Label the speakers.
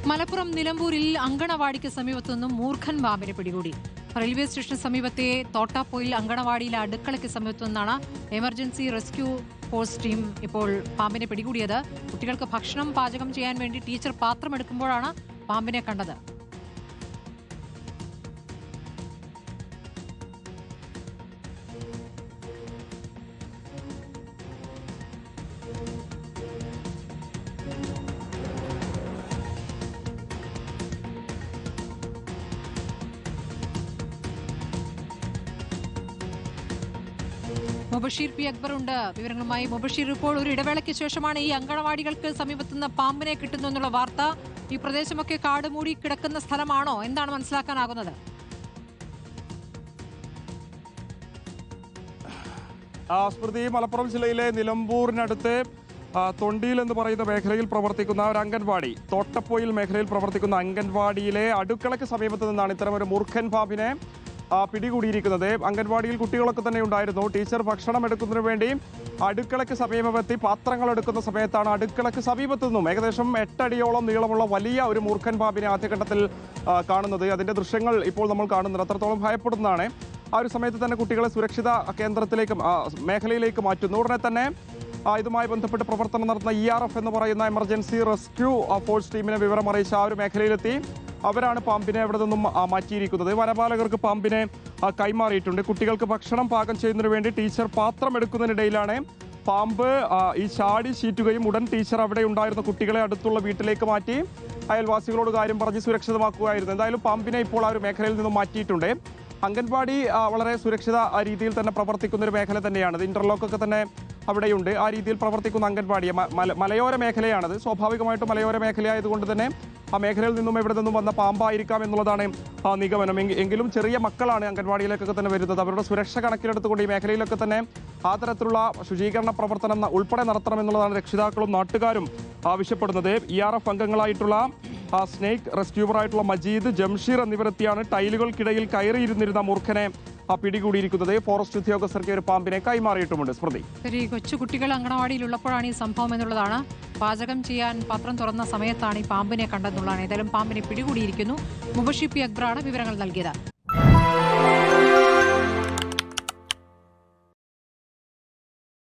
Speaker 1: മലപ്പുറം നിലമ്പൂരിൽ അങ്കണവാടിക്ക് സമീപത്തു നിന്നും മൂർഖൻ പാമ്പിനെ പിടികൂടി. റെയിൽവേ സ്റ്റേഷന് സമീപത്തെ തോട്ടാപ്പൊയിൽ അങ്കണവാടിയിലെ അടുക്കളയ്ക്ക് സമീപത്തു നിന്നാണ് എമർജൻസി റെസ്ക്യൂ ഫോഴ്സ് ടീം ഇപ്പോൾ പാമ്പിനെ പിടികൂടിയത്. കുട്ടികൾക്ക് ഭക്ഷണം പാചകം ചെയ്യാൻ വേണ്ടി ടീച്ചർ പാത്രമെടുക്കുമ്പോഴാണ് പാമ്പിനെ കണ്ടത്. മുബഷീർ പി അക്ബർ ഉണ്ട് വിവരങ്ങളുമായി. മുബഷീർ, ഇപ്പോൾ ഒരു ഇടവേളയ്ക്ക് ശേഷമാണ് ഈ അങ്കണവാടികൾക്ക് സമീപത്തുനിന്ന് പാമ്പിനെ കിട്ടുന്നു എന്നുള്ള വാർത്ത. ഈ പ്രദേശമൊക്കെ കാടുമൂടി കിടക്കുന്ന സ്ഥലമാണോ? എന്താണ് മനസ്സിലാക്കാനാകുന്നത്?
Speaker 2: സ്മൃതി, മലപ്പുറം ജില്ലയിലെ നിലമ്പൂരിനടുത്ത് തൊണ്ടിയിൽ എന്ന് പറയുന്ന മേഖലയിൽ പ്രവർത്തിക്കുന്ന ഒരു അംഗൻവാടി, തോട്ടപ്പൊയിൽ മേഖലയിൽ പ്രവർത്തിക്കുന്ന അംഗൻവാടിയിലെ അടുക്കളയ്ക്ക് സമീപത്ത് നിന്നാണ് ഇത്തരം ഒരു മൂർഖൻ പാമ്പിനെ പിടികൂടിയിരിക്കുന്നത്. അംഗൻവാടിയിൽ കുട്ടികളൊക്കെ തന്നെ ഉണ്ടായിരുന്നു. ടീച്ചർ ഭക്ഷണം എടുക്കുന്നതിന് വേണ്ടി അടുക്കളയ്ക്ക് സമീപമെത്തി പാത്രങ്ങൾ എടുക്കുന്ന സമയത്താണ് അടുക്കളയ്ക്ക് സമീപത്തു നിന്നും ഏകദേശം 8 അടിയോളം നീളമുള്ള വലിയ ഒരു മൂർഖൻ പാമ്പിനെ ആദ്യഘട്ടത്തിൽ കാണുന്നത്. അതിന്റെ ദൃശ്യങ്ങൾ ഇപ്പോൾ നമ്മൾ കാണുന്നത് അത്രത്തോളം ഭയപ്പെടുന്നതാണ്. ആ ഒരു സമയത്ത് തന്നെ കുട്ടികളെ സുരക്ഷിത കേന്ദ്രത്തിലേക്ക് മേഖലയിലേക്ക് മാറ്റുന്നു. ഉടനെ തന്നെ ഇതുമായി ബന്ധപ്പെട്ട് പ്രവർത്തനം നടത്തുന്ന ERF എന്ന് പറയുന്ന എമർജൻസി റെസ്ക്യൂ ഫോഴ്സ് ടീമിനെ വിവരം അറിയിച്ച ആ ഒരു മേഖലയിലെത്തി അവരാണ് പാമ്പിനെ അവിടെ നിന്നും മാറ്റിയിരിക്കുന്നത്. വനപാലകർക്ക് പാമ്പിനെ കൈമാറിയിട്ടുണ്ട്. കുട്ടികൾക്ക് ഭക്ഷണം പാകം ചെയ്യുന്നതിന് വേണ്ടി ടീച്ചർ പാത്രം എടുക്കുന്നതിനിടയിലാണ് പാമ്പ് ഈ ചാടി ചീറ്റുകയും ഉടൻ ടീച്ചർ അവിടെ ഉണ്ടായിരുന്ന കുട്ടികളെ അടുത്തുള്ള വീട്ടിലേക്ക് മാറ്റി അയൽവാസികളോട് കാര്യം പറഞ്ഞ് സുരക്ഷിതമാക്കുകയായിരുന്നു. എന്തായാലും പാമ്പിനെ ഇപ്പോൾ ആ ഒരു മേഖലയിൽ നിന്നും മാറ്റിയിട്ടുണ്ട്. അംഗൻവാടി വളരെ സുരക്ഷിത രീതിയിൽ തന്നെ പ്രവർത്തിക്കുന്ന ഒരു മേഖല തന്നെയാണ്. ഇന്റർലോക്കൊക്കെ തന്നെ അവിടെയുണ്ട്. ആ രീതിയിൽ പ്രവർത്തിക്കുന്ന അംഗൻവാടി മലയോര മേഖലയാണത്. സ്വാഭാവികമായിട്ടും മലയോര മേഖലയായതുകൊണ്ട് തന്നെ ആ മേഖലയിൽ നിന്നും എവിടെ നിന്നും വന്ന പാമ്പായിരിക്കാം എന്നുള്ളതാണ് നിഗമനം. എങ്കിലും ചെറിയ മക്കളാണ് അംഗൻവാടിയിലേക്കൊക്കെ തന്നെ വരുന്നത്. അവരുടെ സുരക്ഷ കണക്കിലെടുത്തുകൊണ്ട് ഈ മേഖലയിലൊക്കെ തന്നെ ആ തരത്തിലുള്ള ശുചീകരണ പ്രവർത്തനം ഉൾപ്പെടെ നടത്തണമെന്നുള്ളതാണ് രക്ഷിതാക്കളും നാട്ടുകാരും ആവശ്യപ്പെടുന്നത്. ERF അംഗങ്ങളായിട്ടുള്ള സ്നേക്ക് റെസ്ക്യൂവറായിട്ടുള്ള മജീദ്, ജംഷീർ എന്നിവരെത്തിയാണ് ടൈലുകൾക്കിടയിൽ കയറിയിരുന്നിരുന്ന മൂർഖനെ പിടികൂടിയിരിക്കുന്നത്. ഫോറസ്റ്റ് ഉദ്യോഗസ്ഥർക്ക് ഒരു പാമ്പിനെ കൈമാറിയിട്ടുമുണ്ട്. സ്മൃതി,
Speaker 1: കൊച്ചുകുട്ടികൾ അങ്കണവാടിയിലുള്ളപ്പോഴാണ് ഈ സംഭവം എന്നുള്ളതാണ്. പാചകം ചെയ്യാൻ പാത്രം തുറന്ന സമയത്താണ് ഈ പാമ്പിനെ കണ്ടെന്നുള്ളതാണ്. ഏതായാലും പാമ്പിനെ പിടികൂടിയിരിക്കുന്നു. മുബഷീർ പി അക്ബറാണ് വിവരങ്ങൾ നൽകിയത്.